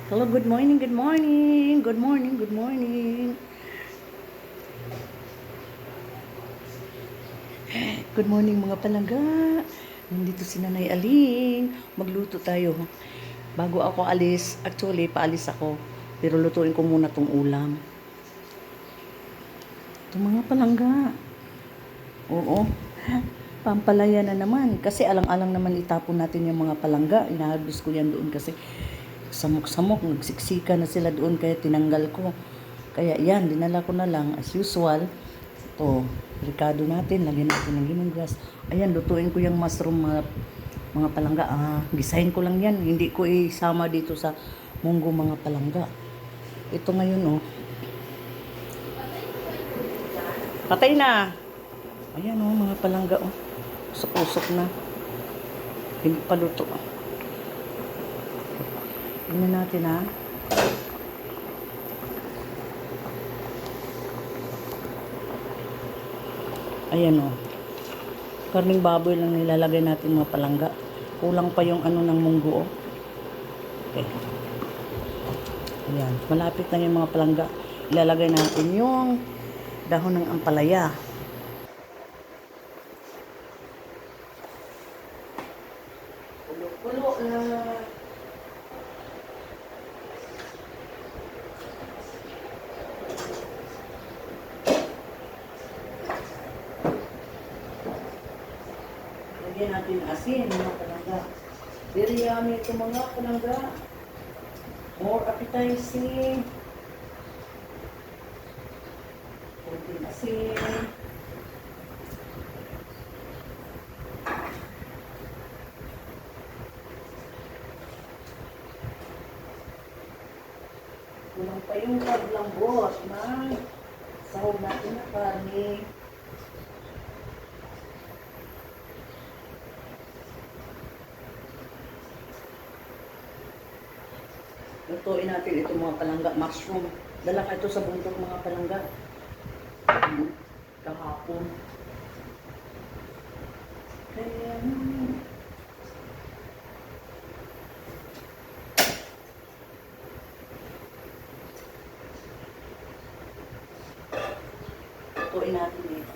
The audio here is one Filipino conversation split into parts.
Hello, good morning, good morning, good morning, good morning. Good morning mga palangga. Nandito si Nanay Aling. Magluto tayo. Bago ako alis, actually paalis ako. Pero lutuin ko muna tong ulam. Ito mga palangga. Oo. Pampalaya na naman. Kasi alang-alang naman itapon natin yung mga palangga. Inahabis ko yan doon kasi samok-samok. Nagsiksika na sila doon kaya tinanggal ko. Kaya yan, dinala ko na lang as usual. Ito, ricado natin. Lagyan natin ng lemongrass. Ayan, lutuin ko yung mushroom mga palangga. Gisahin ko lang yan. Hindi ko isama dito sa munggo mga palangga. Ito ngayon, oh. Patay na. Ayan, oh, mga palangga, oh. Usok-usok na. Hindi pa luto. Tingnan natin, ha. Ayan, oh. Karning baboy lang nilalagay natin mga palangga. Kulang pa yung ano ng munggo, oh. Okay. Ayan. Malapit na yung mga palangga. Ilalagay natin yung dahon ng ampalaya. Pulo-pulo na. Lagyan natin asin mga palangga. Very yummy ito mga palangga. More appetizing. Kunting asin. Kulang pa yung paglambot ng sahog natin na karne. Lutuin natin ito mga palangga, mushroom. Dala ka ito sa bundok mga palangga. Kahapon. Kaya lutuin natin ito.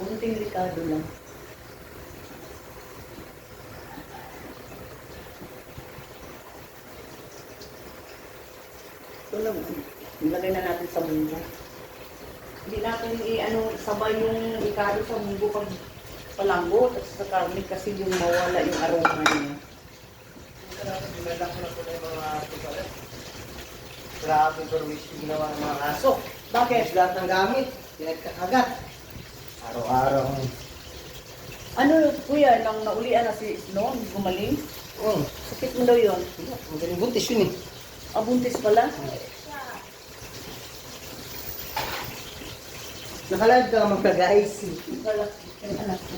Kunting likado lang. Ito lang. Ilagay na natin sa munggo. Hindi natin isabay yung ikado sa munggo pag palambot at sa karne kasi yung mawala yung aroma niya. Dinala ko na po na yung mga tupalat. Grabe perwish yung ginawa ng mga aso. Bakit? Lahat ng gamit, pinagkakagat. Araw-araw. Ano, kuya, nang naulian na si Snow, gumaling? Sakit mo daw yun. Magaling buntis yun eh. Abuntis pala? Nakalive ka mga guys. Wala. Anak ko.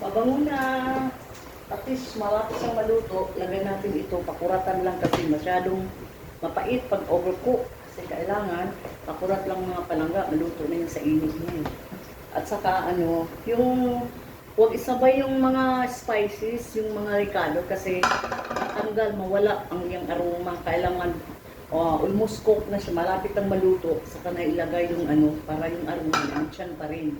Mabango na. At least malapit siyang maluto. Lagay natin ito. Pakuratan lang kasi masyadong mapait pag overcook. Kasi kailangan pakurat lang mga palangga. Maluto na yun sa init niya. At saka ano, yung huwag isabay yung mga spices, yung mga ricado kasi tanggal, mawala ang iyang aroma. Kailangan almost cooked na siya, malapit ang maluto. Saka na ilagay yung ano, para yung aroma nandiyan pa rin.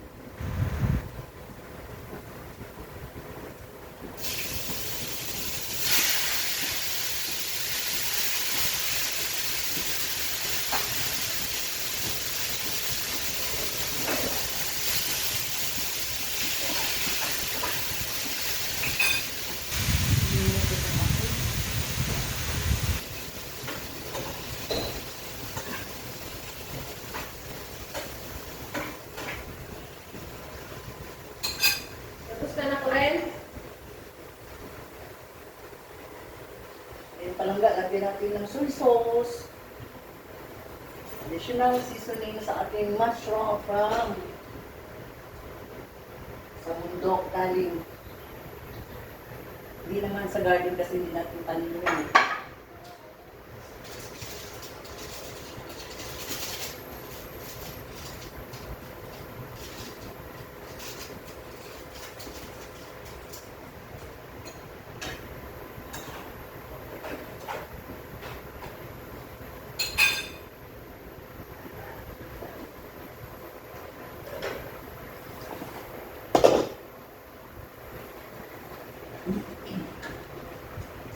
Tapos ka na ko rin? Ayun palangga, lagyan natin ng soy sauce. Additional seasoning sa ating mushroom from sa bundok galing. Hindi naman sa garden kasi hindi natin tanim yun.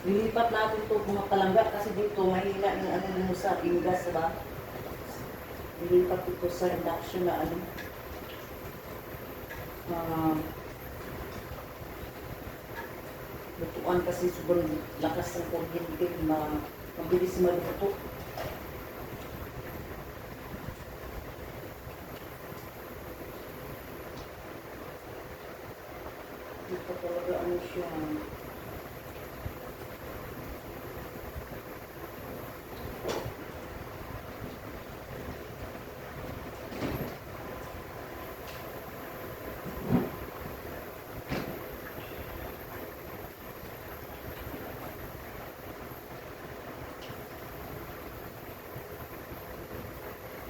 Lilipat natin ito mga palangga kasi dito mahina yung ano mo sa ingas, diba? Lilipat ito sa induction na ano. Lutuan kasi sobrang lakas ng kuryente, mabilis maluto. Dito talaga ano siya.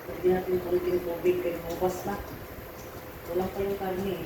Lagyan natin konting tubig kaya bukas na. Walang pa yung karne eh.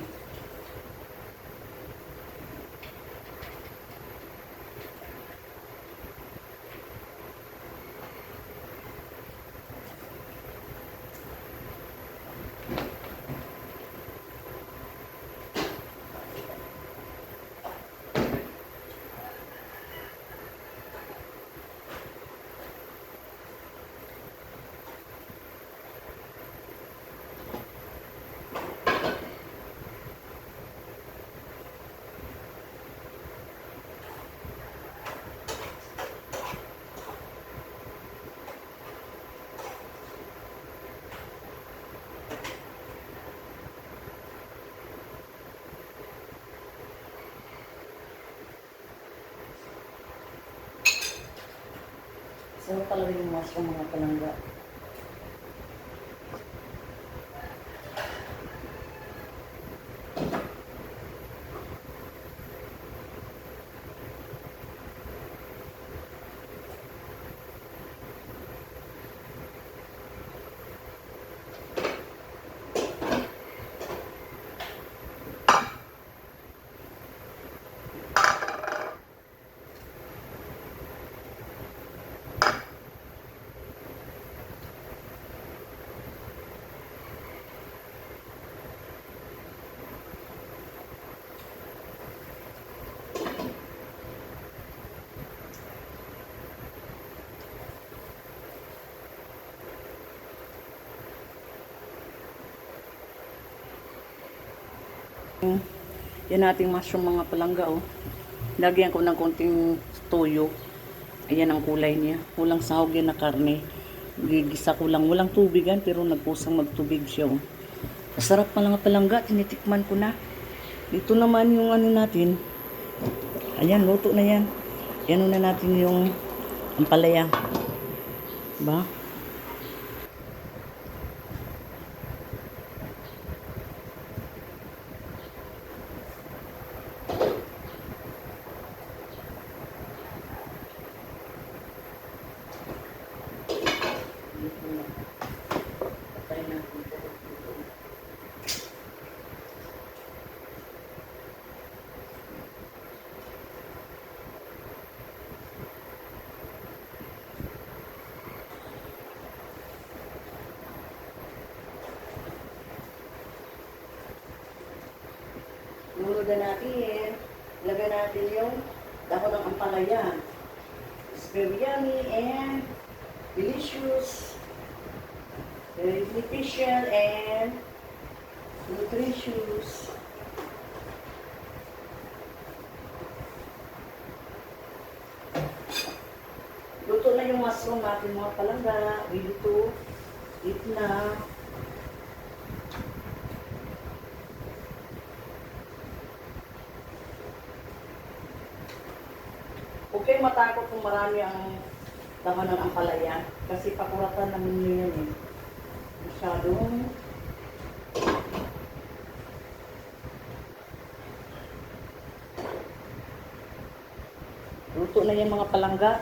Sarap talaga yung mushroom mga palangga. Yan nating mushroom mga palangga oh. Lagyan ko ng konting toyo. Ayan ang kulay niya. Kulang sahog yan na karne. Gigisa ko lang. Walang tubigan pero nagpusang magtubig siya oh. Masarap pa mga palangga. Tinitikman ko na. Dito naman yung ano natin. Ayan, luto na yan. Yan na natin yung ampalaya. Diba? Lunod na natin. Lagyan natin yung dahon ng ampalaya. It's very yummy and delicious. Very beneficial and nutritious. Luto na yung mushroom natin mga palangga. Ready to eat na. Huwag kayong matakot kung marami ang dahon ng ampalaya. Kasi pakuratan naman nyo yan eh. Masyadong luto na yung mga palangga.